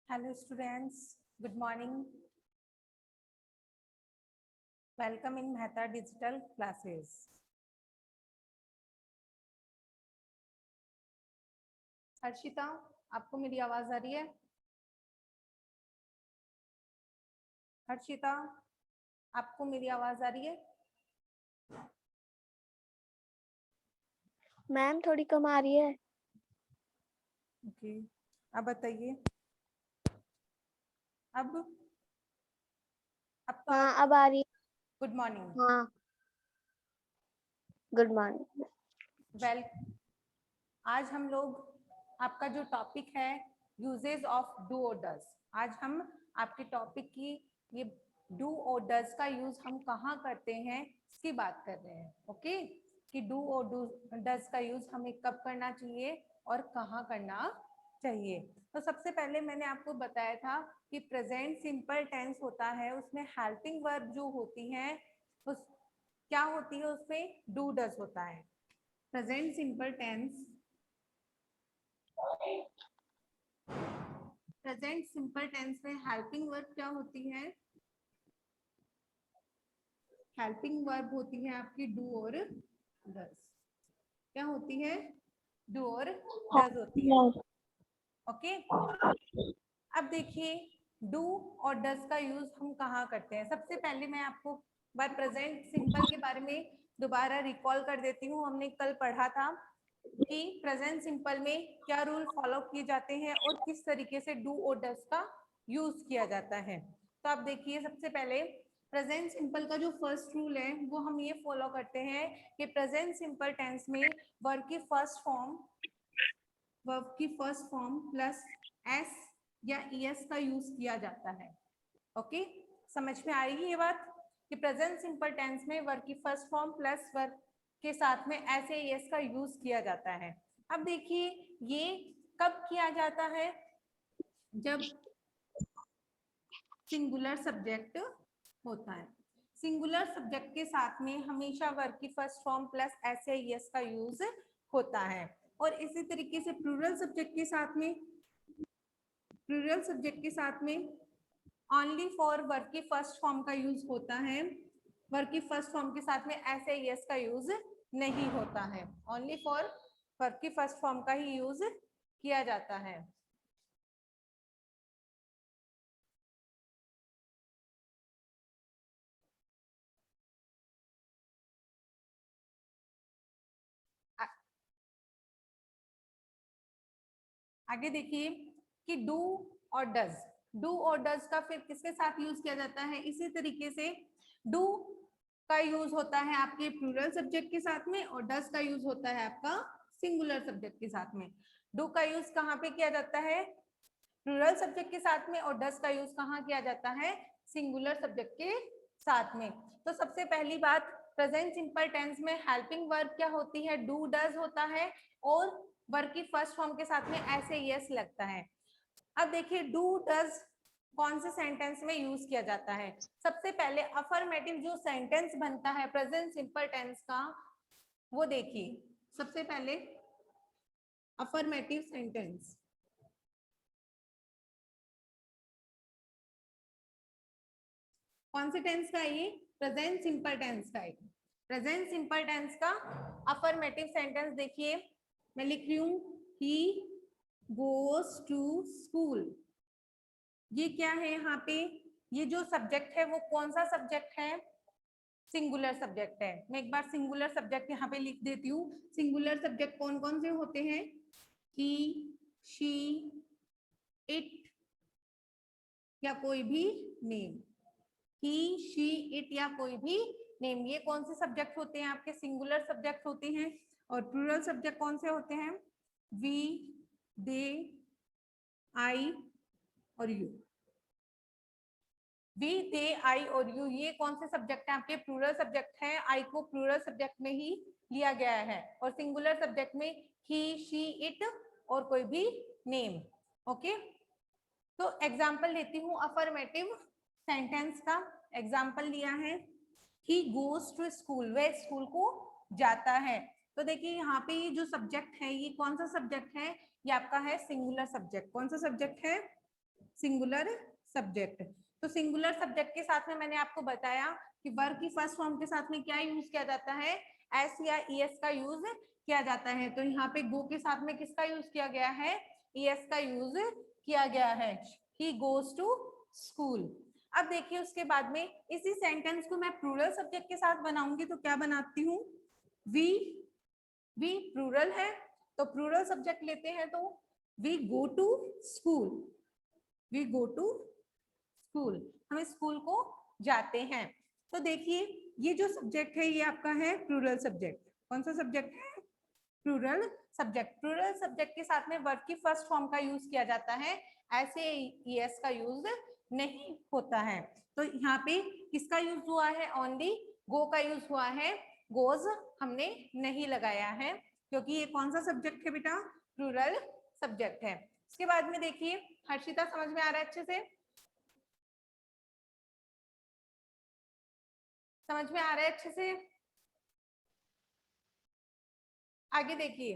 Hello students, good morning. Welcome in Mehta Digital Classes. Harshita, आपको मेरी आवाज आ रही है? हर्षिता, आपको मेरी आवाज आ रही है? मैम थोड़ी कम आ रही है। ओके, अब बताइए। अब तो हाँ अब आ रही है। Good morning. हाँ गुड मॉर्निंग। वेल, आज हम लोग आपका जो टॉपिक है यूजेज ऑफ डू और डज, आज हम आपके टॉपिक की ये डू और डज का यूज हम कहाँ करते हैं इसकी बात कर रहे हैं। ओके, कि डू और डज का यूज हमें कब करना चाहिए और कहाँ करना चाहिए। तो सबसे पहले मैंने आपको बताया था कि प्रेजेंट सिंपल टेंस होता है, उसमें हेल्पिंग वर्ब जो होती है उस क्या होती है, उसमें डू डज होता है। Present simple tense, present simple tense में हेल्पिंग वर्ब क्या होती है? हेल्पिंग वर्ब होती है आपकी डू और डज। क्या होती है? डू और डज होती है। ओके, अब देखिए डू और डज का यूज हम कहाँ करते हैं। सबसे पहले मैं आपको बार प्रेजेंट सिंपल के बारे में दोबारा रिकॉल कर देती हूँ। हमने कल पढ़ा था कि प्रेजेंट सिंपल में क्या रूल फॉलो किए जाते हैं और किस तरीके से डू और डज का यूज किया जाता है। तो आप देखिए, सबसे पहले प्रेजेंट सिंपल का जो फर्स्ट रूल है वो हम ये फॉलो करते हैं कि प्रेजेंट सिंपल टेंस में वर्ब की फर्स्ट फॉर्म प्लस एस या ईएस का यूज किया जाता है। ओके, समझ में आ रही है ये बात कि प्रेजेंट सिंपल टेंस में वर्ब की फर्स्ट फॉर्म प्लस वर्ब के साथ में एस या ईएस का यूज किया जाता है। अब देखिए ये कब किया जाता है? जब सिंगुलर सब्जेक्ट होता है। सिंगुलर सब्जेक्ट के साथ में हमेशा वर्ब की फर्स्ट फॉर्म प्लस एस या ईएस का यूज होता है। और इसी तरीके से प्लूरल सब्जेक्ट के साथ में ओनली फॉर वर्ब की फर्स्ट फॉर्म का यूज होता है। वर्ब की फर्स्ट फॉर्म के साथ में एस या ईएस का यूज नहीं होता है। ओनली फॉर वर्ब की फर्स्ट फॉर्म का ही यूज किया जाता है। आगे देखिए कि डू और डज का फिर किसके साथ यूज किया जाता है? इसी तरीके से डू का यूज होता है आपके प्लूरल सब्जेक्ट के साथ में और डज का यूज होता है आपका सिंगुलर सब्जेक्ट के साथ में। डू का यूज कहाँ पे किया जाता है? प्लूरल सब्जेक्ट के साथ में। और डज का यूज कहाँ किया जाता है? सिंगुलर सब्जेक्ट के साथ में। तो सबसे पहली बात, प्रेजेंट सिंपल टेंस में हेल्पिंग वर्ब क्या होती है? डू डज होता है और वर्ब की फर्स्ट फॉर्म के साथ में ऐसे यस लगता है। अब देखिए डू डज कौन से सेंटेंस में यूज किया जाता है? सबसे पहले अफर्मेटिव जो सेंटेंस बनता है प्रेजेंट सिंपल टेंस का, वो देखिए। सबसे पहले अफर्मेटिव सेंटेंस, कौन से टेंस का है ये? प्रेजेंट सिंपल टेंस का है। प्रेजेंट सिंपल टेंस का अफर्मेटिव सेंटेंस देखिए, मैं लिख रही हूं ही गोज टू स्कूल। ये क्या है यहाँ पे? ये जो सब्जेक्ट है वो कौन सा सब्जेक्ट है? सिंगुलर सब्जेक्ट है। मैं एक बार सिंगुलर सब्जेक्ट यहाँ पे लिख देती हूँ। सिंगुलर सब्जेक्ट कौन कौन से होते हैं? ही, शी, इट या कोई भी नेम। ही, शी, इट या कोई भी नेम, ये कौन से सब्जेक्ट होते हैं? आपके सिंगुलर सब्जेक्ट होते हैं। और प्लूरल सब्जेक्ट कौन से होते हैं? वी, दे, आई और यू। वी, दे, आई और यू, ये कौन से सब्जेक्ट हैं? आपके प्लूरल सब्जेक्ट हैं। आई को प्लूरल सब्जेक्ट में ही लिया गया है और सिंगुलर सब्जेक्ट में ही, शी, इट और कोई भी नेम। ओके, तो एग्जाम्पल लेती हूँ अफर्मेटिव सेंटेंस का। एग्जाम्पल लिया है, ही गोज टू स्कूल, वह स्कूल को जाता है। तो देखिए यहाँ पे ये जो सब्जेक्ट है ये कौन सा सब्जेक्ट है? ये आपका है सिंगुलर सब्जेक्ट। कौन सा सब्जेक्ट है? Singular subject. तो सिंगुलर सब्जेक्ट के साथ में मैंने आपको बताया कि वर्ब की फर्स्ट फॉर्म के साथ में क्या यूज किया जाता है, एस या ईएस का यूज किया जाता है। तो यहाँ पे गो के साथ में किसका यूज किया गया है, ईएस का यूज किया गया है, ही गोज टू स्कूल। अब देखिए उसके बाद में इसी सेंटेंस को मैं प्लूरल सब्जेक्ट के साथ बनाऊंगी तो क्या बनाती हूँ, वी प्लूरल है तो प्लूरल सब्जेक्ट लेते हैं तो we go to school, we go to school, हम स्कूल को जाते हैं। तो देखिए ये जो सब्जेक्ट है ये आपका है प्लूरल सब्जेक्ट। कौन सा सब्जेक्ट है, प्लूरल सब्जेक्ट। प्लूरल सब्जेक्ट के साथ में वर्ब की फर्स्ट फॉर्म का यूज किया जाता है, ऐसे ईएस का यूज नहीं होता है। तो यहाँ पे किसका यूज हुआ है, ओनली गो का यूज हुआ है, गोज हमने नहीं लगाया है क्योंकि ये कौन सा सब्जेक्ट है बेटा, प्लूरल सब्जेक्ट है। इसके बाद में देखिए हर्षिता, समझ में आ रहा है अच्छे से, समझ में आ रहा है अच्छे से। आगे देखिए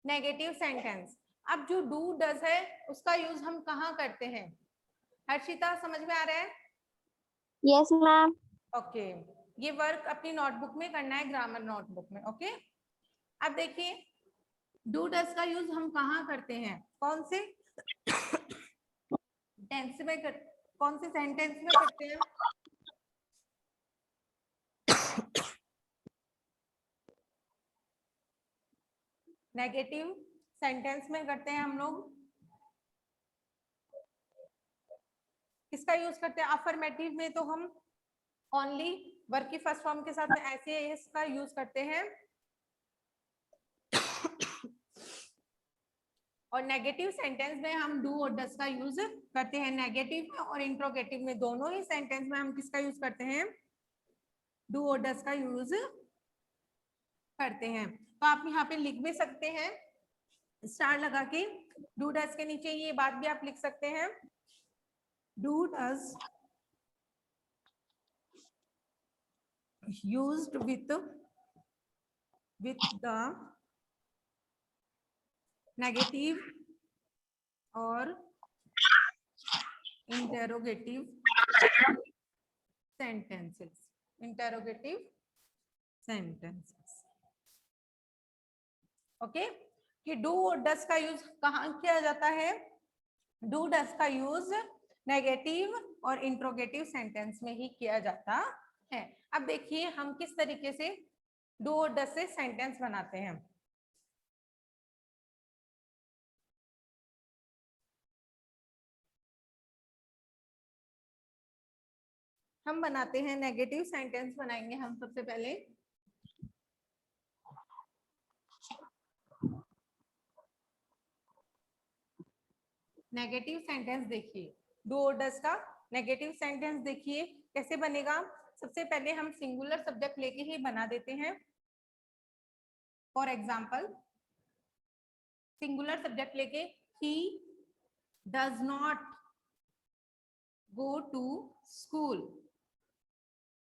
नेगेटिव सेंटेंस। अब जो डू डज है उसका यूज हम कहाँ करते हैं, हर्षिता समझ में आ रहा है? Yes ma'am. ओके, ये वर्क अपनी नोटबुक में करना है, ग्रामर नोटबुक में। ओके, अब देखिए डू डज का यूज हम कहाँ करते हैं, कौन से टेंस में कौन से सेंटेंस में करते हैं, नेगेटिव सेंटेंस में करते हैं हम लोग। किसका यूज करते हैं, अफर्मेटिव में तो हम ओनली वर्ब की फर्स्ट फॉर्म के साथ में ऐसे इसका यूज करते हैं, और नेगेटिव सेंटेंस में हम डू और डज का यूज करते हैं। नेगेटिव में और इंट्रोगेटिव में दोनों ही सेंटेंस में हम किसका यूज करते हैं, डू और डज का यूज करते हैं। तो आप यहाँ पे लिख भी सकते हैं स्टार लगा के, डू डज के नीचे ये बात भी आप लिख सकते हैं, do does used with the negative और interrogative sentences, interrogative sentences। Okay, कि डू और डज का यूज कहाँ किया जाता है, डू डज का यूज नेगेटिव और इंट्रोगेटिव सेंटेंस में ही किया जाता है। अब देखिए हम किस तरीके से डू और डज से सेंटेंस बनाते हैं। हम बनाते हैं नेगेटिव सेंटेंस, बनाएंगे हम सबसे पहले। नेगेटिव सेंटेंस देखिए, डू और डज का नेगेटिव सेंटेंस देखिए कैसे बनेगा। सबसे पहले हम सिंगुलर सब्जेक्ट लेके ही बना देते हैं। फॉर एग्जाम्पल सिंगुलर सब्जेक्ट लेके, he does not go to school,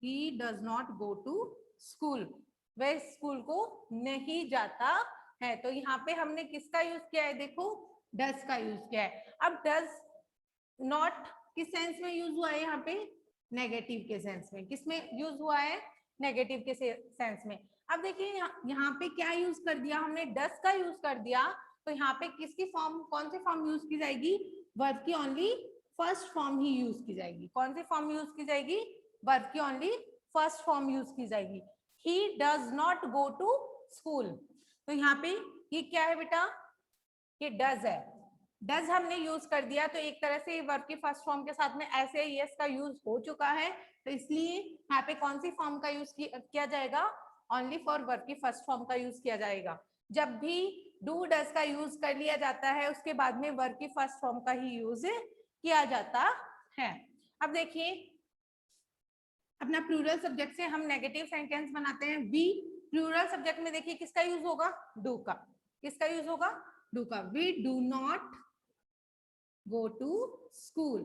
he does not go to school, वह स्कूल को नहीं जाता है। तो यहाँ पे हमने किसका यूज किया है, देखो डज का यूज किया है। अब डज नॉट किस सेंस में यूज हुआ है, यहाँ पे नेगेटिव के सेंस में। किस में यूज हुआ है, नेगेटिव के सेंस में। अब देखिए यहाँ पे क्या यूज कर दिया हमने, डज का यूज कर दिया। तो यहाँ पे किसकी फॉर्म, कौन सी फॉर्म यूज की जाएगी, वर्ब की ओनली फर्स्ट फॉर्म ही यूज की जाएगी। कौन सी फॉर्म यूज की जाएगी, वर्ब की ओनली फर्स्ट फॉर्म यूज की जाएगी। He does not go to school. तो यहाँ पे ये क्या है बेटा, ये डज है, डज हमने यूज कर दिया। तो एक तरह से वर्ब की फर्स्ट फॉर्म के साथ में ऐसे यस का यूज हो चुका है। तो इसलिए यहाँ पे कौन सी फॉर्म का यूज किया जाएगा, ओनली फॉर वर्ब की फर्स्ट फॉर्म का यूज किया जाएगा। जब भी डू डज का यूज कर लिया जाता है उसके बाद में वर्ब की फर्स्ट फॉर्म का ही यूज किया जाता है। अब देखिए अपना प्लूरल सब्जेक्ट से हम नेगेटिव सेंटेंस बनाते हैं। वी प्लूरल सब्जेक्ट में देखिए किसका यूज होगा, डू का। किसका यूज होगा, डू का। We do not go to school.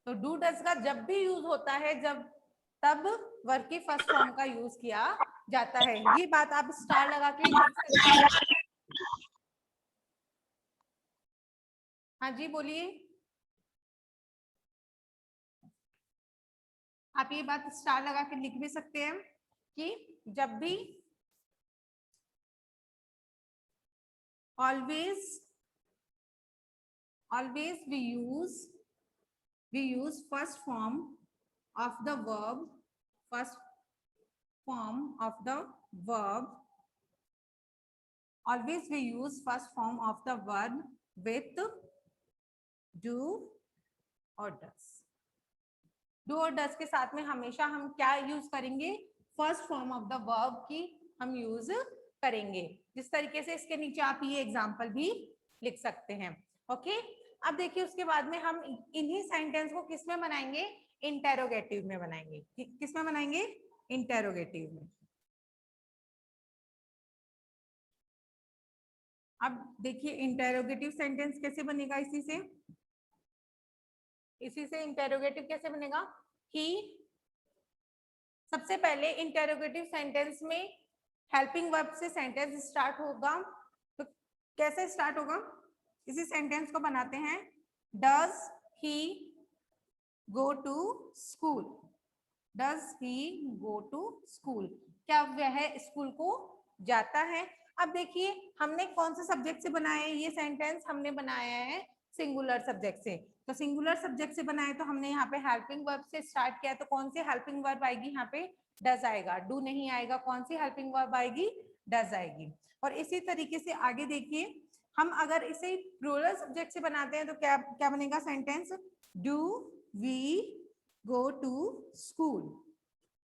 तो डू डज का जब भी यूज होता है जब तब वर्ब की फर्स्ट फॉर्म का यूज किया जाता है। ये बात आप स्टार लगा के लिख सकते हैं। हाँ जी बोलिए। आप ये बात स्टार लगा के लिख भी सकते हैं कि जब भी always we use first form of the verb, first form of the verb, always we use first form of the verb with do और does. डू और डस के साथ में हमेशा हम क्या यूज करेंगे, first form of the verb की हम यूज करेंगे। जिस तरीके से इसके नीचे आप ये एग्जांपल भी लिख सकते हैं। ओके, अब देखिए उसके बाद में हम इन्हीं सेंटेंस को किस में बनाएंगे, इंटेरोगेटिव में बनाएंगे। किस में बनाएंगे, इंटेरोगेटिव में। अब देखिए इंटेरोगेटिव सेंटेंस कैसे बनेगा, इसी से इंटेरोगेटिव कैसे बनेगा कि सबसे पहले इंटेरोगेटिव सेंटेंस में हेल्पिंग वर्ब से सेंटेंस स्टार्ट होगा। तो कैसे स्टार्ट होगा, इसी सेंटेंस को बनाते हैं, does he go to school, does he go to school, क्या वह स्कूल को जाता है। अब देखिए हमने कौन से सब्जेक्ट से बनाया है ये सेंटेंस, हमने बनाया है सिंगुलर सब्जेक्ट से। तो सिंगुलर सब्जेक्ट से बनाए तो हमने यहाँ पे हेल्पिंग वर्ब से स्टार्ट किया, तो कौन सी हेल्पिंग वर्ब आएगी यहाँ पे, डज आएगा, डू नहीं आएगा। कौन सी हेल्पिंग वर्ब आएगी, डज आएगी। और इसी तरीके से आगे देखिए, हम अगर इसे प्लूरल सब्जेक्ट से बनाते हैं तो क्या क्या बनेगा sentence, do we go to school,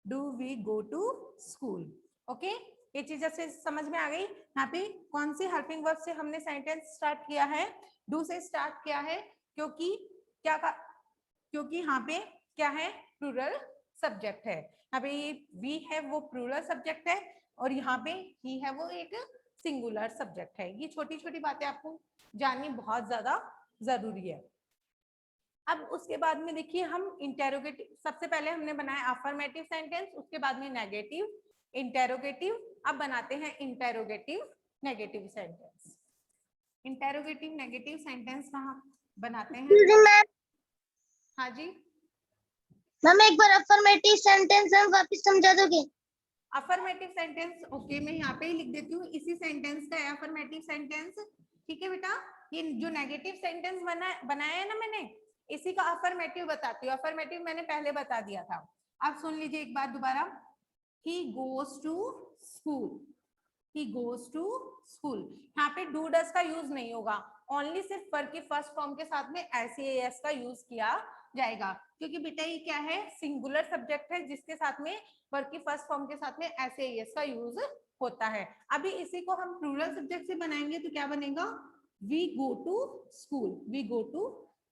do we go to school. Okay, ये चीज जैसे समझ में आ गई। यहाँ पे कौन सी हेल्पिंग वर्ब से हमने सेंटेंस स्टार्ट किया है, डू से स्टार्ट किया है, क्योंकि क्योंकि यहाँ पे क्या है, प्लूरल सब्जेक्ट है। यहाँ पे ये वी है वो प्लूरल सब्जेक्ट है, और यहाँ पे ही है वो एक सिंगुलर सब्जेक्ट है। ये छोटी छोटी बातें आपको जाननी बहुत ज्यादा जरूरी है। अब उसके बाद में देखिए हम इंटेरोगेटिव, सबसे पहले हमने बनाया अफर्मेटिव सेंटेंस, उसके बाद में नेगेटिव, इंटेरोगेटिव। अब बनाते हैं interrogative negative sentence. Interrogative negative sentence कहाँ बनाते हैं, हाँ जी मैम एक बार अफर्मेटिव सेंटेंस हम वापस समझा दोगे। अफर्मेटिव सेंटेंस, ओके मैं यहाँ पे ही लिख देती हूँ, इसी सेंटेंस का है अफर्मेटिव सेंटेंस। ठीक है बेटा, ये जो नेगेटिव सेंटेंस बनाया है ना मैंने, इसी का अफर्मेटिव बताती हूँ। अफर्मेटिव मैंने पहले बता दिया था, अब सुन लीजिए एक बार दोबारा। He goes to school, he goes to school, यहाँ पे डू डज का यूज नहीं होगा, ओनली सिर्फ वर्ब के फर्स्ट फॉर्म के साथ में एस का यूज किया जाएगा, क्योंकि बेटा ये क्या है, सिंगुलर सब्जेक्ट है जिसके साथ में वर्ब की फर्स्ट फॉर्म के साथ में एस का यूज होता है। अभी इसी को हम प्लूरल सब्जेक्ट से बनाएंगे तो क्या बनेगा, we go to school, we go to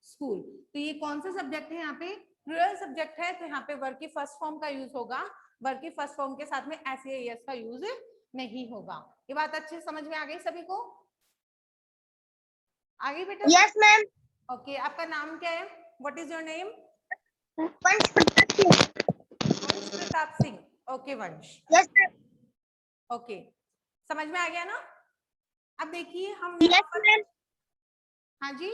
school. तो ये कौन सा सब्जेक्ट है, यहाँ पे प्लूरल सब्जेक्ट है, तो यहाँ पे वर्ब की फर्स्ट फॉर्म का यूज होगा, वर्ब की फर्स्ट फॉर्म के साथ में एस का यूज नहीं होगा। ये बात अच्छे समझ में आ गई सभी को, आ गई बेटा? Yes ma'am. ओके, आपका नाम क्या है, व्हाट इज योर नेम? वंश प्रताप सिंह। वंश प्रताप सिंह, ओके वंश, यस मैम। ओके समझ में आ गया ना। अब देखिए हम, यस मैम। हाँ जी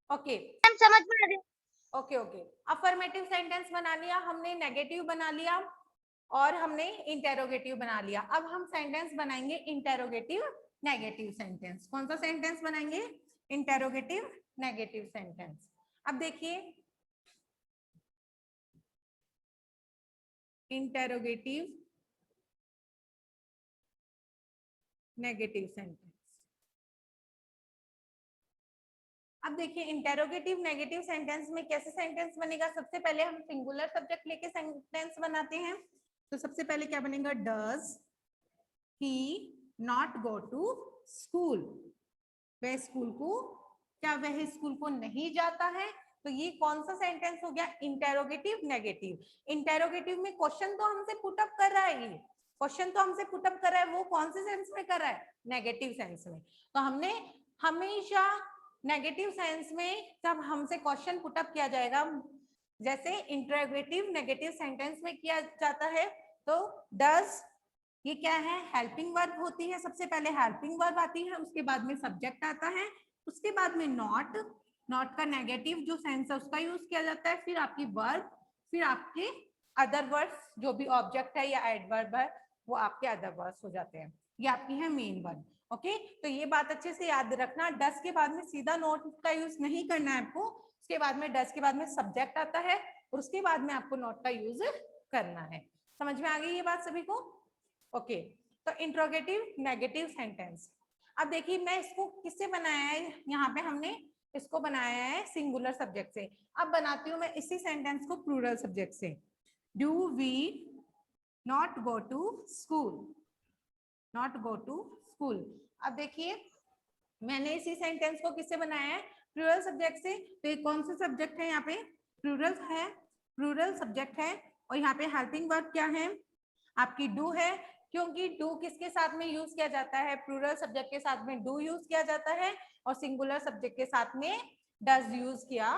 ओके मैम समझ में आ गया। ओके ओके, अफर्मेटिव सेंटेंस बना लिया हमने, नेगेटिव बना लिया, और हमने इंटेरोगेटिव बना लिया। अब हम सेंटेंस बनाएंगे इंटेरोगेटिव नेगेटिव सेंटेंस। कौन सा सेंटेंस बनाएंगे, इंटेरोगेटिव नेगेटिव सेंटेंस। अब देखिए इंटेरोगेटिव नेगेटिव सेंटेंस। अब देखिए इंटेरोगेटिव नेगेटिव सेंटेंस में कैसे सेंटेंस बनेगा, सबसे पहले हम सिंगुलर सब्जेक्ट लेके सेंटेंस बनाते हैं। तो सबसे पहले क्या बनेगा, does he not go to school, वह स्कूल को, क्या वह स्कूल को नहीं जाता है। तो ये कौन सा सेंटेंस हो गया, इंटेरोगेटिव नेगेटिव। इंटेरोगेटिव में क्वेश्चन तो हमसे पुटअप कर रहा है, ये क्वेश्चन तो हमसे पुटअप कर रहा है, वो कौन से सेंस में कर रहा है, नेगेटिव सेंस में। तो हमने हमेशा नेगेटिव सेंस में जब हमसे क्वेश्चन पुटअप किया जाएगा, जैसे इंटेरोगेटिव नेगेटिव सेंटेंस में किया जाता है, तो डज ये क्या है, हेल्पिंग वर्ब होती है, सबसे पहले हेल्पिंग वर्ब आती है, उसके बाद में सब्जेक्ट आता है, उसके बाद में नॉट, नॉट का नेगेटिव जो सेंस है उसका यूज किया जाता है, फिर आपकी वर्ब, फिर आपके अदर वर्ड्स जो भी ऑब्जेक्ट है या एडवर्ब है वो आपके अदर वर्ड्स हो जाते हैं। ये आपकी है मेन वर्ड। ओके, तो ये बात अच्छे से याद रखना, डस के बाद में सीधा नॉट का यूज नहीं करना है आपको, उसके बाद में डस के बाद में सब्जेक्ट आता है और उसके बाद में आपको नॉट का यूज करना है। समझ में आ गई ये बात सभी को? ओके, तो इंट्रोगेटिव नेगेटिव सेंटेंस। अब देखिए मैं इसको किससे बनाया है, यहाँ पे हमने इसको बनाया है सिंगुलर सब्जेक्ट से। अब बनाती हूँ मैं इसी सेंटेंस को प्लूरल सब्जेक्ट से। Do we not go to school, not go to school. अब देखिए मैंने इसी सेंटेंस को किससे बनाया है, प्लूरल सब्जेक्ट से। तो ये कौन सा सब्जेक्ट है, यहाँ पे प्लूरल है, प्लूरल सब्जेक्ट है। और यहाँ पे हेल्पिंग वर्ब क्या है, आपकी डू है, क्योंकि डू किसके साथ में यूज किया जाता है, प्लूरल सब्जेक्ट के साथ में डू यूज किया जाता है और सिंगुलर सब्जेक्ट के साथ में डज यूज किया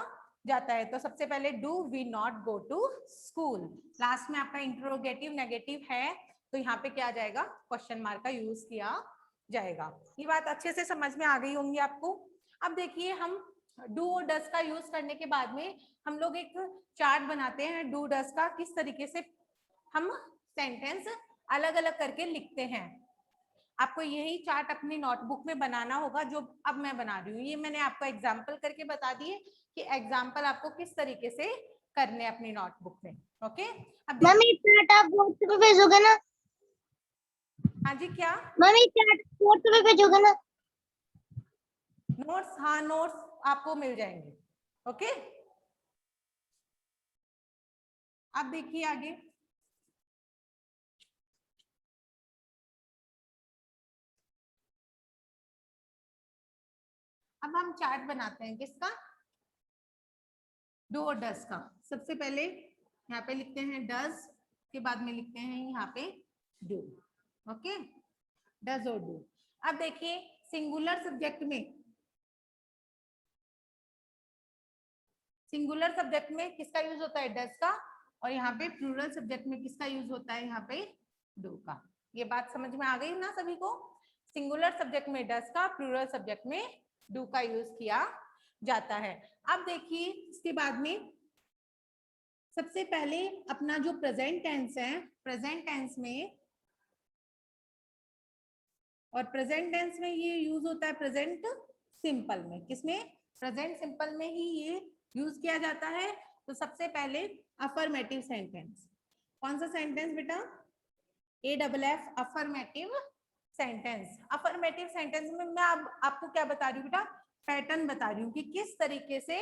जाता है। तो सबसे पहले do we not go to school, last में आपका इंट्रोगेटिव नेगेटिव है तो यहाँ पे क्या आ जाएगा, क्वेश्चन मार्क का यूज किया जाएगा। ये बात अच्छे से समझ में आ गई होंगी आपको। अब देखिए हम डू और डज का यूज करने के बाद में हम लोग एक चार्ट बनाते हैं डू डज का, किस तरीके से हम सेंटेंस अलग अलग करके लिखते हैं। आपको यही चार्ट अपनी नोटबुक में बनाना होगा जो अब मैं बना रही हूँ। ये मैंने आपको एग्जाम्पल करके बता दिए कि एग्जाम्पल आपको किस तरीके से करने अपनी नोटबुक में। ओके, अब मैम ये चार्ट आप व्हाट्सएप पे भेजोगे ना? हाँ जी, क्या मैम ये चार्ट व्हाट्सएप पे भेजोगे ना? नोट्स, हाँ नोट्स आपको मिल जाएंगे। ओके, अब देखिए आगे। अब हम चार्ट बनाते हैं किसका, डू और डज का। सबसे पहले यहाँ पे लिखते हैं डज, के बाद में लिखते हैं यहाँ पे डू। ओके, डज और डू। अब देखिए सिंगुलर सब्जेक्ट में, सिंगुलर सब्जेक्ट में किसका यूज होता है, डज का, और यहाँ पे प्लूरल सब्जेक्ट में किसका यूज होता है, यहाँ पे डू का। ये बात समझ में आ गई ना सभी को? सिंगुलर सब्जेक्ट में डज का, प्लूरल सब्जेक्ट में डू का यूज किया जाता है। अब देखिए इसके बाद में सबसे पहले अपना जो प्रेजेंट टेंस है, प्रेजेंट टेंस में, और प्रेजेंट टेंस में ये यूज होता है प्रेजेंट सिंपल में, किसमें, प्रेजेंट सिंपल में ही ये यूज किया जाता है। तो सबसे पहले अफर्मेटिव सेंटेंस, कौन सा सेंटेंस बेटा, AFF affirmative sentence. Affirmative sentence में मैं अब आपको क्या बता रही हूँ बेटा, पैटर्न बता रही हूँ कि किस तरीके से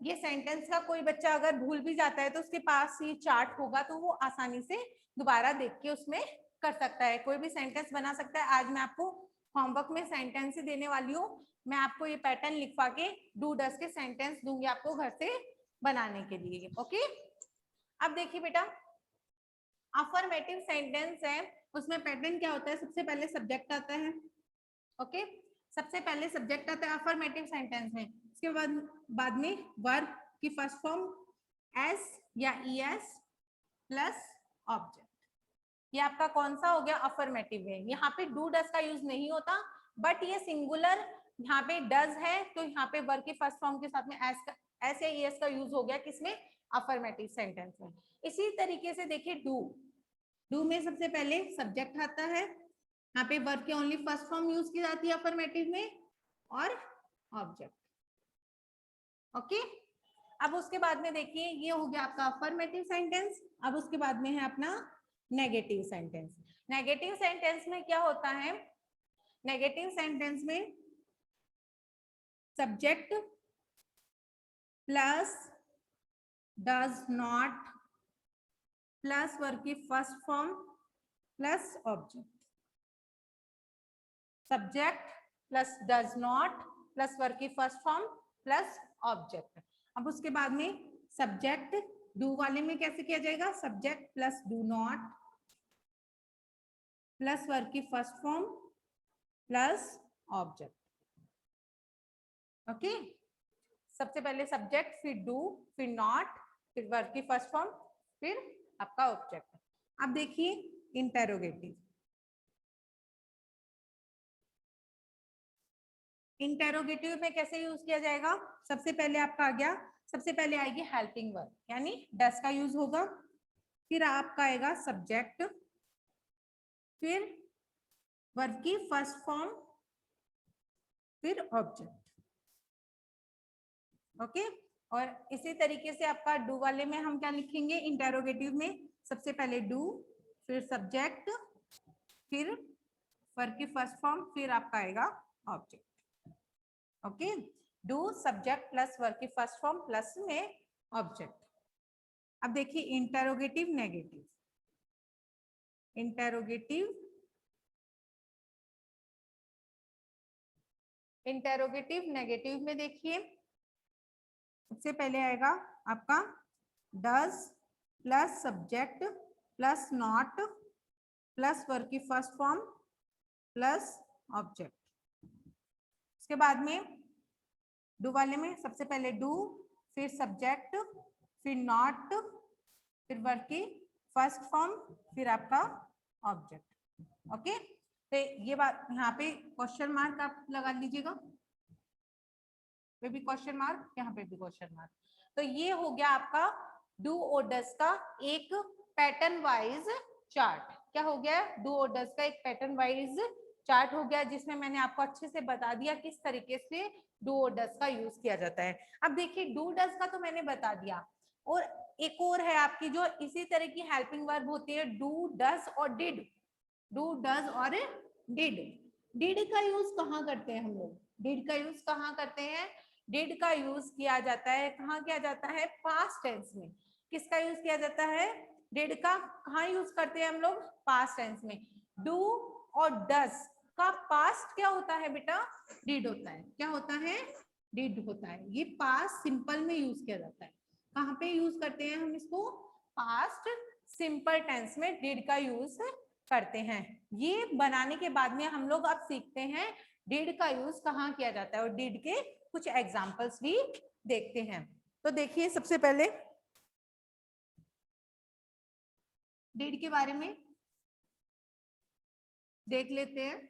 ये सेंटेंस का कोई बच्चा अगर भूल भी जाता है तो उसके पास ये चार्ट होगा तो वो आसानी से दोबारा देख के उसमें कर सकता है, कोई भी सेंटेंस बना सकता है। आज मैं आपको होमवर्क में सेंटेंस ही देने वाली हूँ, मैं आपको ये पैटर्न लिखवा के डू डज के सेंटेंस दूंगी आपको घर से बनाने के लिए। ओके, अब देखिए बेटा अफर्मेटिव सेंटेंस है, उसमें पैटर्न क्या होता है, सबसे पहले सब्जेक्ट आता है। ओके, सबसे पहले सब्जेक्ट आता है अफर्मेटिव सेंटेंस में, उसके बाद में वर्ब की फर्स्ट फॉर्म एस या ईएस प्लस ऑब्जेक्ट। ये आपका कौन सा हो गया, अफर्मेटिव है। यहाँ पे डू डज का यूज नहीं होता, बट ये सिंगुलर यहाँ पे डज है तो यहाँ पे वर्ब की फर्स्ट फॉर्म के साथ में एस या ईएस का यूज हो गया, किसमें, अफर्मेटिव सेंटेंस में। इसी तरीके से देखिए डू, डू में सबसे पहले सब्जेक्ट आता है, यहाँ पे वर्ब की ओनली फर्स्ट फॉर्म यूज की जाती है अफर्मेटिव में, और ऑब्जेक्ट। ओके, अब उसके बाद में देखिए ये हो गया आपका अफर्मेटिव सेंटेंस। अब उसके बाद में है अपना नेगेटिव सेंटेंस। नेगेटिव सेंटेंस में क्या होता है, नेगेटिव सेंटेंस में subject plus does not plus verb की first form plus object, subject plus does not plus verb की फर्स्ट फॉर्म प्लस ऑब्जेक्ट। अब उसके बाद में सब्जेक्ट, डू वाले में कैसे किया जाएगा, subject plus do not plus verb की first form plus object. Okay, सबसे पहले सब्जेक्ट, फिर डू, फिर नॉट, फिर वर्ब की फर्स्ट फॉर्म, फिर आपका ऑब्जेक्ट। अब देखिए इंटेरोगेटिव, इंटेरोगेटिव में कैसे यूज किया जाएगा? सबसे पहले आपका आ गया, सबसे पहले आएगी हेल्पिंग वर्ब, यानी डस का यूज होगा, फिर आपका आएगा सब्जेक्ट, फिर वर्ब की फर्स्ट फॉर्म, फिर ऑब्जेक्ट। ओके, और इसी तरीके से आपका डू वाले में हम क्या लिखेंगे? इंटेरोगेटिव में सबसे पहले डू, फिर सब्जेक्ट, फिर वर्ब की फर्स्ट फॉर्म, फिर आपका आएगा object. Okay, do subject plus verb की फर्स्ट फॉर्म प्लस में ऑब्जेक्ट। अब देखिए interrogative negative, interrogative interrogative negative में देखिए सबसे पहले आएगा आपका does plus subject plus not plus verb की फर्स्ट फॉर्म प्लस ऑब्जेक्ट। उसके बाद में डू वाले में सबसे पहले डू, फिर सब्जेक्ट, फिर नॉट, फिर वर्ब की फर्स्ट फॉर्म, फिर आपका ऑब्जेक्ट। ओके, तो ये बात यहाँ पे क्वेश्चन मार्क आप लगा लीजिएगा, पे भी क्वेश्चन मार्क, यहाँ पे भी क्वेश्चन मार्क। तो ये हो गया आपका डू और डज का एक पैटर्न वाइज चार्ट। क्या हो गया? डू और डज का एक पैटर्न वाइज चार्ट हो गया, जिसमें मैंने आपको अच्छे से बता दिया किस तरीके से डू और डज का यूज किया जाता है। अब देखिए डू डज का तो मैंने बता दिया, और एक और है आपकी जो इसी तरह की हेल्पिंग वर्ब होती है, डू डज और डिड। डू डज और डिड। डिड का यूज कहाँ करते हैं हम लोग? डिड का यूज कहाँ करते हैं? डिड का यूज किया जाता है, कहाँ किया जाता है? पास्ट टेंस में। किसका यूज किया जाता है? डिड का कहाँ यूज करते हैं हम लोग? पास्ट टेंस में। डू और डज का पास्ट क्या होता है बेटा? डिड होता है। क्या होता है? डिड होता है। ये पास्ट सिंपल में यूज किया जाता है। कहाँ पे यूज करते हैं हम इसको? पास्ट सिंपल टेंस में डिड का यूज करते हैं। ये बनाने के बाद में हम लोग अब सीखते हैं डिड का यूज कहाँ किया जाता है, और डिड के कुछ एग्जांपल्स भी देखते हैं। तो देखिए सबसे पहले डिड के बारे में देख लेते हैं।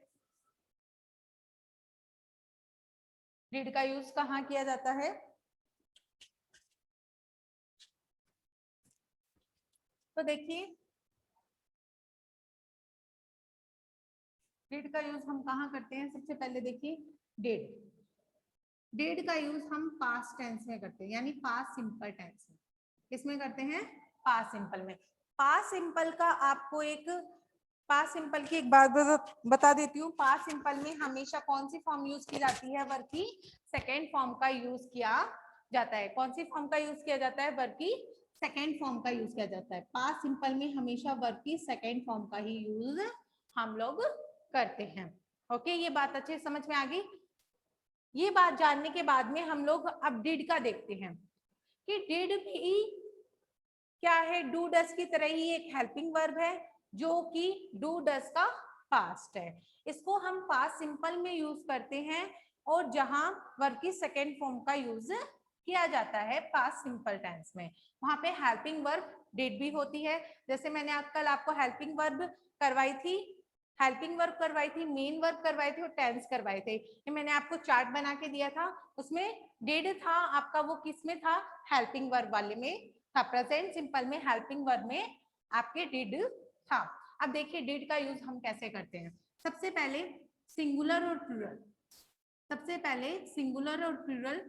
डिड का यूज कहाँ किया जाता है? तो देखिए डिड का यूज हम कहाँ करते हैं? सबसे पहले देखिए डिड, डिड का यूज हम पास्ट टेंस में करते हैं, यानी पास्ट सिंपल टेंस में। किसमें करते हैं? पास्ट सिंपल में। पास्ट सिंपल का आपको एक पास्ट सिंपल की एक बात बता देती हूँ। पास्ट सिंपल में हमेशा कौन सी फॉर्म यूज की जाती है? वर्ब की सेकेंड फॉर्म का यूज किया जाता है। कौन सी फॉर्म का यूज किया जाता है? वर्ब की सेकेंड फॉर्म का यूज किया जाता है। पास्ट सिंपल में हमेशा वर्ब की सेकेंड फॉर्म का ही यूज हम लोग करते हैं। ओके, ये बात अच्छे समझ में आ गई। ये बात जानने के बाद में हम लोग अब डिड का देखते हैं कि डिड भी क्या है? डू डस की तरह ही एक हेल्पिंग वर्ब है, जो कि डू डस का पास्ट है। इसको हम पास्ट सिंपल में यूज करते हैं, और जहां वर्ब की सेकेंड फॉर्म का यूज किया जाता है पास्ट सिंपल टेंस में, वहां पे हेल्पिंग वर्ब डिड भी होती है। जैसे मैंने कल आपको हेल्पिंग वर्ब करवाई थी, हेल्पिंग वर्ब करवाई थी, मेन वर्ब करवाए थे और टेंस करवाए थे। ये मैंने आपको चार्ट बना के दिया था, उसमें डिड था आपका, वो किस में था? हेल्पिंग वर्ब वाले में था। प्रेजेंट सिंपल में हेल्पिंग वर्ब में आपके डिड था। अब देखिए डिड का यूज हम कैसे करते हैं। सबसे पहले सिंगुलर और प्लूरल, सबसे पहले सिंगुलर और प्लूरल,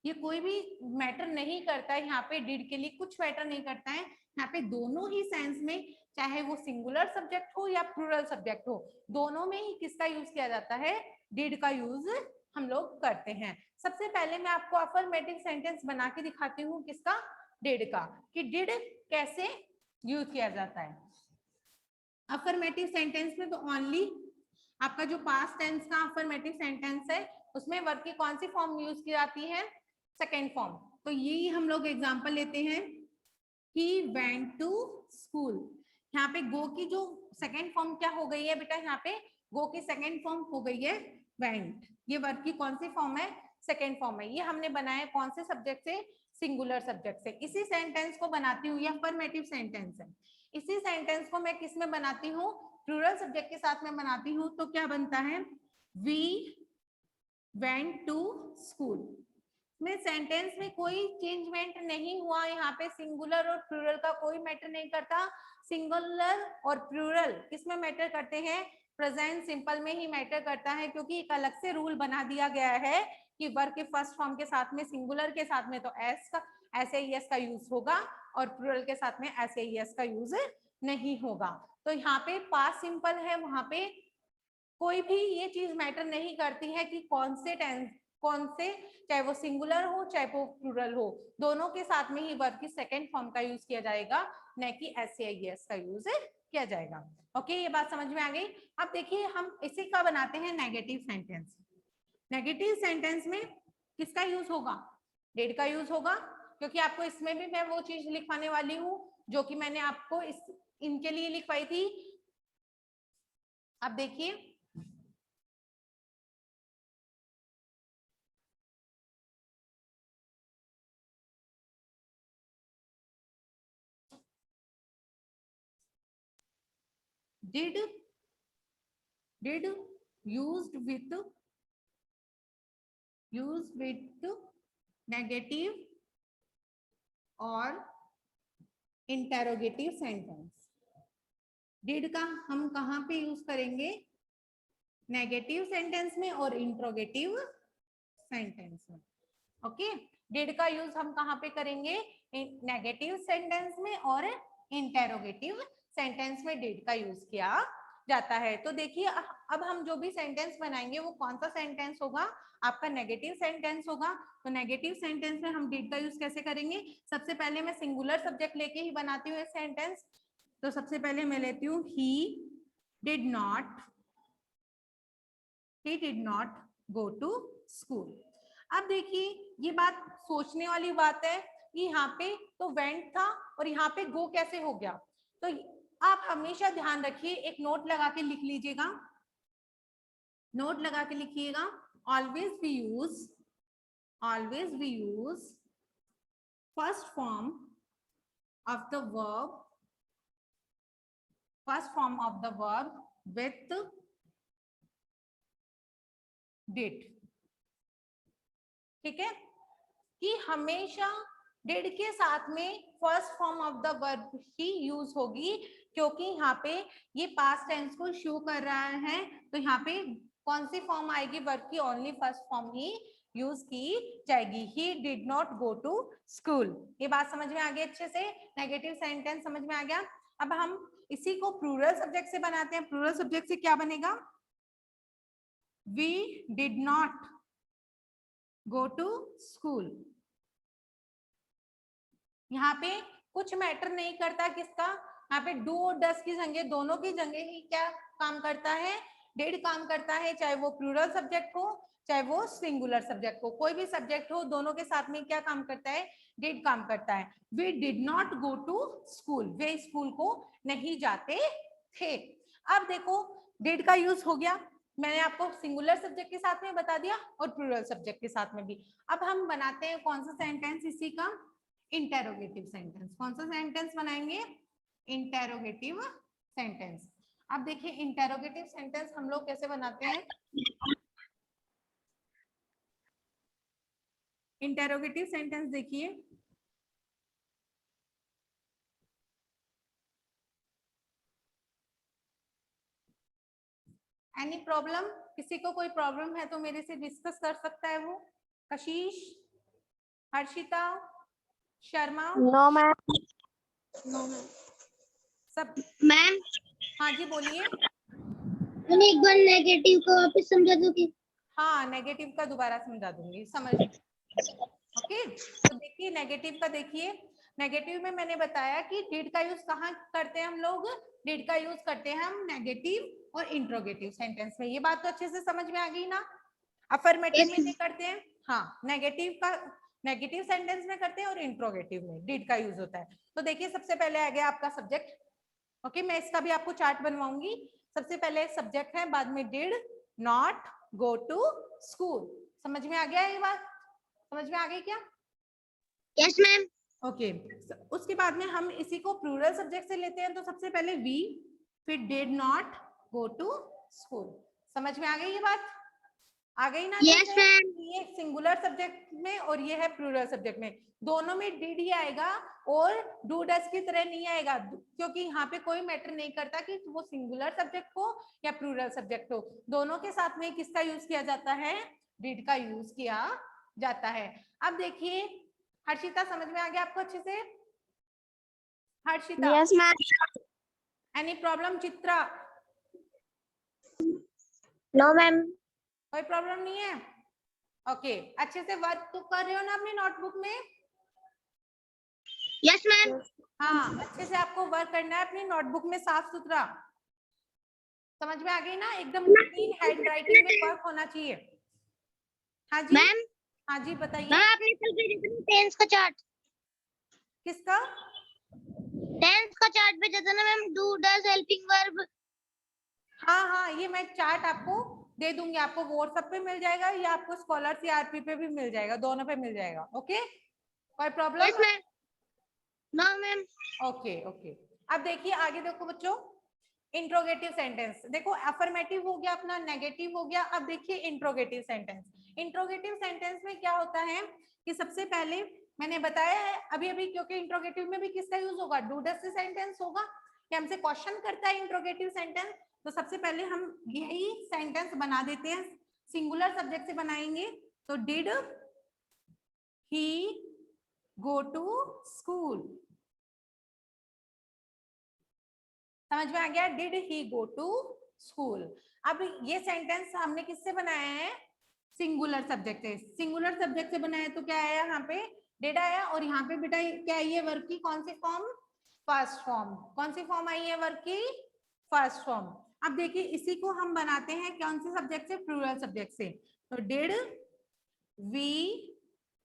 ये कोई भी मैटर नहीं करता है यहाँ पे। डिड के लिए कुछ मैटर नहीं करता है यहाँ पे, दोनों ही सेंस में, चाहे वो सिंगुलर सब्जेक्ट हो या प्लूरल सब्जेक्ट हो, दोनों में ही किसका यूज किया जाता है? डिड का यूज हम लोग करते हैं। सबसे पहले मैं आपको अफर्मेटिव सेंटेंस बना के दिखाती हूँ किसका? डिड का, कि डिड कैसे यूज किया जाता है। अफर्मेटिव सेंटेंस में तो ओनली आपका जो पास्ट टेंस का अफर्मेटिव सेंटेंस है, उसमें वर्ब की कौन सी फॉर्म यूज की जाती है? Second form. तो यही हम लोग एग्जांपल लेते हैं, he went to school। यहाँ पे गो की जो सेकेंड फॉर्म क्या हो गई है बेटा? यहाँ पे गो की सेकेंड फॉर्म हो गई है went। ये वर्ब की कौन सी फॉर्म है? सेकेंड फॉर्म है। ये हमने बनाया कौन से सब्जेक्ट से? सिंगुलर सब्जेक्ट से। इसी सेंटेंस को बनाती हूँ, ये अफर्मेटिव सेंटेंस है। इसी सेंटेंस को मैं किस में बनाती हूँ? प्लूरल सब्जेक्ट के साथ में बनाती हूँ। तो क्या बनता है? वी वेंट टू स्कूल में सेंटेंस में कोई चेंजमेंट नहीं हुआ। यहाँ पे सिंगुलर और प्लूरल का कोई मैटर नहीं करता। सिंगुलर और प्लूरल किसमें मैटर करते हैं? प्रेजेंट सिंपल में ही मैटर करता है, क्योंकि एक अलग से रूल बना दिया गया है कि वर्ब के फर्स्ट फॉर्म के साथ में सिंगुलर के साथ में तो एस का एस का यूज होगा और प्लूरल के साथ में एस का यूज नहीं होगा। तो यहाँ पे पास्ट सिंपल है, वहां पे कोई भी ये चीज मैटर नहीं करती है कि कौन से टेंस, कौन से, चाहे वो सिंगुलर हो चाहे वो प्लूरल हो, दोनों के साथ में ही वर्ब की सेकंड फॉर्म का यूज किया जाएगा, न कि एस का यूज किया जाएगा। ओके, ये बात समझ में आ गई। अब देखिए हम इसी का बनाते हैं नेगेटिव सेंटेंस। नेगेटिव सेंटेंस में किसका यूज होगा? डिड का यूज होगा, क्योंकि आपको इसमें भी मैं वो चीज लिखवाने वाली हूँ जो कि मैंने आपको इनके लिए लिखवाई थी। अब देखिए, did used with नेगेटिव और इंटेरोगेटिव सेंटेंस। डिड का हम कहाँ पे यूज करेंगे? नेगेटिव सेंटेंस में और इंट्रोगेटिव सेंटेंस में। ओके, डिड का यूज हम कहाँ पे करेंगे? नेगेटिव सेंटेंस में और इंटेरोगेटिव सेंटेंस में डिड का यूज किया जाता है। तो देखिए अब हम जो भी सेंटेंस बनाएंगे वो कौन सा सेंटेंस होगा? आपका नेगेटिव सेंटेंस होगा। तो नेगेटिव सेंटेंस में हम डिड का यूज कैसे करेंगे? सबसे पहले मैं सिंगुलर सब्जेक्ट लेके ही बनाती हूँ सेंटेंस। तो सबसे पहले मैं लेती हूँ he did not go to school. अब देखिए ये बात सोचने वाली बात है कि यहाँ पे तो वेंट था और यहाँ पे गो कैसे हो गया? तो आप हमेशा ध्यान रखिए, एक नोट लगा के लिख लीजिएगा, नोट लगा के लिखिएगा, always we use first form of the verb with did. ठीक है, कि हमेशा डिड के साथ में first form of the verb ही यूज होगी, क्योंकि यहाँ पे ये पास्ट टेंस को शो कर रहा है। तो यहाँ पे कौन सी फॉर्म आएगी वर्ब की? ओनली फर्स्ट फॉर्म ही यूज की जाएगी। He did not go to school. ये बात समझ में आ गई अच्छे से? नेगेटिव सेंटेंस समझ में आ गया। अब हम इसी को प्लूरल सब्जेक्ट से बनाते हैं। प्लूरल सब्जेक्ट से क्या बनेगा? We did not go to school. यहाँ पे कुछ मैटर नहीं करता किसका, यहाँ पे डू और डस की जगह, दोनों की जगह ही क्या काम करता है? डिड काम करता है, चाहे वो प्लूरल सब्जेक्ट हो चाहे वो सिंगुलर सब्जेक्ट हो, कोई भी सब्जेक्ट हो, दोनों के साथ में क्या काम करता है? डिड काम करता है। We did not go to school, वे स्कूल को नहीं जाते थे। अब देखो डिड का यूज हो गया, मैंने आपको सिंगुलर सब्जेक्ट के साथ में बता दिया और प्लूरल सब्जेक्ट के साथ में भी। अब हम बनाते हैं कौन सा सेंटेंस इसी का? Interrogative sentence. कौन सा सेंटेंस बनाएंगे? Interrogative sentence. अब देखिए इंटेरोगेटिव सेंटेंस हम लोग कैसे बनाते हैं? इंटेरोगेटिव सेंटेंस देखिए, एनी प्रॉब्लम? किसी को कोई प्रॉब्लम है तो मेरे से डिस्कस कर सकता है वो। कशिश, हर्षिता, शर्मा? No ma'am. सब? मैम हाँ जी बोलिए। एक बार नेगेटिव को वापस समझा दोगे? हाँ, नेगेटिव का दोबारा समझा दूंगी, समझ। ओके, तो देखिए नेगेटिव का देखिए, नेगेटिव में मैंने बताया कि डिड का यूज कहाँ करते हैं हम लोग? डिड का यूज करते हैं हम नेगेटिव और इंट्रोगेटिव सेंटेंस में। ये बात तो अच्छे से समझ में आ गई ना? अफर्मेटिव में नहीं करते हैं, हाँ, नेगेटिव सेंटेंस में करते हैं और इंट्रोगेटिव में डिड का यूज होता है। तो देखिए सबसे पहले आ गया आपका सब्जेक्ट। ओके, मैं इसका भी आपको चार्ट बनवाऊंगी। सबसे पहले सब्जेक्ट है, बाद में did not go to school. समझ में आ गया ये बात? समझ में आ गई क्या? Yes ma'am. ओके, उसके बाद में हम इसी को प्लूरल सब्जेक्ट से लेते हैं। तो सबसे पहले वी, फिर did not go to school. समझ में आ गई ये बात? आ गई ना? Yes, जैसे ma'am. ये सिंगुलर सब्जेक्ट में और ये है प्लूरल सब्जेक्ट में, दोनों में डिड ही आएगा और डू डस की तरह नहीं आएगा, क्योंकि यहाँ पे कोई मैटर नहीं करता कि वो सिंगुलर सब्जेक्ट हो या प्लूरल सब्जेक्ट हो, दोनों के साथ में किसका यूज किया जाता है? डिड का यूज किया जाता है। अब देखिए हर्षिता, समझ में आ गया आपको अच्छे से? Harshita, Yes, ma'am. Any problem? Chitra, No, ma'am. कोई प्रॉब्लम नहीं है? ओके, अच्छे से वर्क तो कर रहे हो ना अपनी नोटबुक में? Yes, ma'am. हाँ, अच्छे से आपको वर्क करना है अपनी नोटबुक में, साफ सुथरा। समझ में आ गई ना? एकदम क्लीन हैंड राइटिंग में वर्क होना चाहिए। हाँ जी, मैम, हाँ जी बताइए। मैम आपने कल भेजा था टेंस का चार्ट। किसका? टेंस का चार्ट भेजा था ना ma'am, do does helping verb. हाँ हाँ, ये मैं चार्ट आपको दे दूंगी, आपको व्हाट्सएप पे मिल जाएगा या आपको स्कॉलर सीआरपी पे भी मिल जाएगा, दोनों पे मिल जाएगा। ओके, कोई problem? Yes ma'am. No ma'am. Okay okay, अब देखिए आगे देखो बच्चों, इंट्रोगेटिव सेंटेंस देखो, अफर्मेटिव हो गया अपना, नेगेटिव हो गया, अब देखिए इंट्रोगेटिव सेंटेंस। इंट्रोगेटिव सेंटेंस में क्या होता है कि सबसे पहले मैंने बताया है अभी अभी, क्योंकि इंट्रोगेटिव में भी किसका यूज होगा? डू डज से सेंटेंस होगा कि हमसे क्वेश्चन करता है इंट्रोगेटिव सेंटेंस, तो सबसे पहले हम यही सेंटेंस बना देते हैं, सिंगुलर सब्जेक्ट से बनाएंगे, तो did he go to school. समझ में आ गया? Did he go to school. अब ये सेंटेंस हमने किससे बनाया है? सिंगुलर सब्जेक्ट से। सिंगुलर सब्जेक्ट से बनाया तो क्या आया यहाँ पे? डिड आया, और यहाँ पे बेटा क्या आई है वर्ब की? कौन सी फॉर्म? First form. कौन सी फॉर्म आई है वर्ब की? First form. अब देखिए इसी को हम बनाते हैं कौन से सब्जेक्ट से? प्लूरल सब्जेक्ट से। तो did we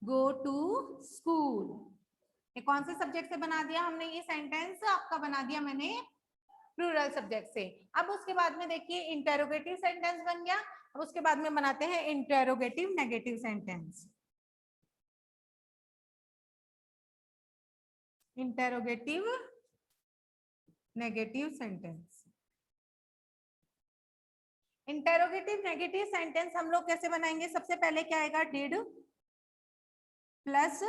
go to school, ये कौन से सब्जेक्ट से बना दिया हमने? ये सेंटेंस आपका बना दिया मैंने प्लूरल सब्जेक्ट से। अब उसके बाद में देखिए इंटेरोगेटिव सेंटेंस बन गया, अब उसके बाद में बनाते हैं interrogative negative sentence. Interrogative negative sentence. Interrogative negative sentence हम लोग कैसे बनाएंगे? सबसे पहले क्या आएगा? डिड प्लस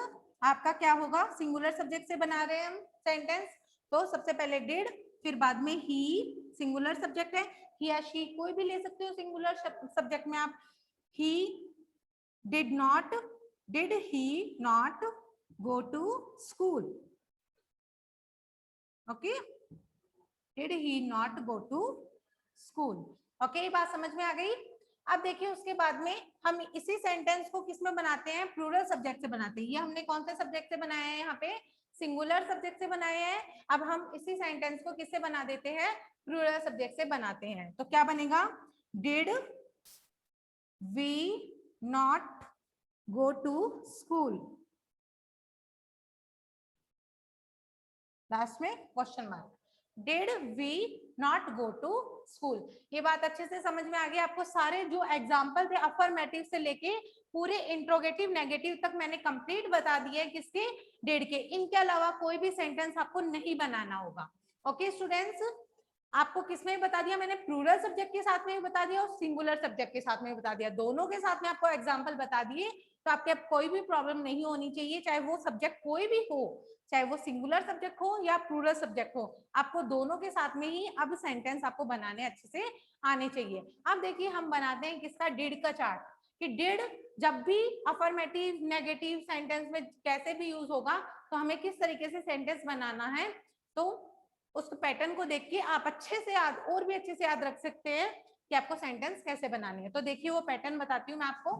आपका क्या होगा? सिंगुलर सब्जेक्ट से बना रहे हैं हम सेंटेंस, तो सबसे पहले डिड, फिर बाद में ही, सिंगुलर सब्जेक्ट है, ही या शी कोई भी ले सकते हो सिंगुलर सब्जेक्ट में आप। He did he not go to school. Okay, did he not go to school. Okay, ये बात समझ में आ गई? अब देखिए उसके बाद में हम इसी सेंटेंस को किस में बनाते हैं? प्लूरल सब्जेक्ट से बनाते हैं। ये हमने कौन से सब्जेक्ट से बनाया है? यहाँ पे सिंगुलर सब्जेक्ट से बनाया है। अब हम इसी सेंटेंस को किससे बना देते हैं? प्लूरल सब्जेक्ट से बनाते हैं। तो क्या बनेगा? Did we not go to school, last में question mark, did we not go to school. ये बात अच्छे से समझ में आ गई आपको? सारे जो एग्जाम्पल थे अफर्मेटिव से लेके पूरे इंट्रोगेटिव नेगेटिव तक मैंने कंप्लीट बता दिए किसके? डिड के। इनके अलावा कोई भी सेंटेंस आपको नहीं बनाना होगा। ओके स्टूडेंट्स, आपको किसमें बता दिया मैंने? प्लूरल सब्जेक्ट के साथ में भी बता दिया और सिंगुलर सब्जेक्ट के साथ में भी बता दिया, दोनों के साथ में आपको एग्जाम्पल बता दिए, तो आपके अब कोई भी प्रॉब्लम नहीं होनी चाहिए, चाहे वो सब्जेक्ट कोई भी हो, चाहे वो सिंगुलर सब्जेक्ट हो या प्लूरल सब्जेक्ट हो, आपको दोनों के साथ में ही अब सेंटेंस आपको बनाने अच्छे से आने चाहिए। अब देखिए हम बनाते हैं किसका? डिड का चार्ट, कि डिड जब भी अफर्मेटिव नेगेटिव सेंटेंस में कैसे भी यूज होगा तो हमें किस तरीके से सेंटेंस बनाना है, तो उस पैटर्न को देख के आप अच्छे से याद, और भी अच्छे से याद रख सकते हैं कि आपको सेंटेंस कैसे बनानी है। तो देखिए वो पैटर्न बताती हूँ मैं आपको।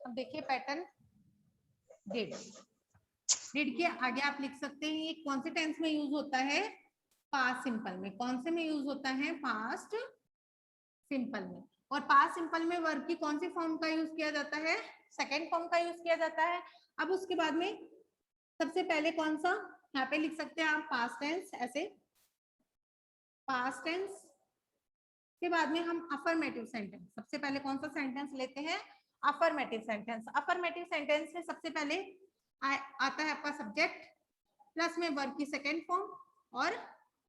अब देखिए पैटर्न, डिड, डिड के आगे आप लिख सकते हैं ये कौन से टेंस में यूज होता है? पास्ट सिंपल में। कौन से में यूज होता है? पास्ट सिंपल में। और पास्ट सिंपल में वर्ब की कौन सी फॉर्म का यूज किया जाता है? सेकेंड फॉर्म का यूज किया जाता है। अब उसके बाद में सबसे पहले कौन सा यहाँ पे लिख सकते हैं आप? पास्ट टेंस, ऐसे पास्ट टेंस के बाद में हम अफर्मेटिव सेंटेंस, सबसे पहले कौन सा सेंटेंस लेते हैं? Affirmative sentence. अफर्मेटिव सेंटेंस में सबसे पहले आता है आपका सब्जेक्ट प्लस में वर्ब की सेकेंड फॉर्म और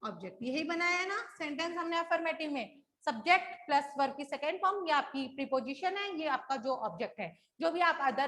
ऑब्जेक्ट। यही बनाया है ना सेंटेंस हमने अफर्मेटिव में, सब्जेक्ट प्लस वर्ब की सेकेंड फॉर्म, ये आपकी प्रीपोजिशन है, ये आपका जो ऑब्जेक्ट है। जो भी आप अदर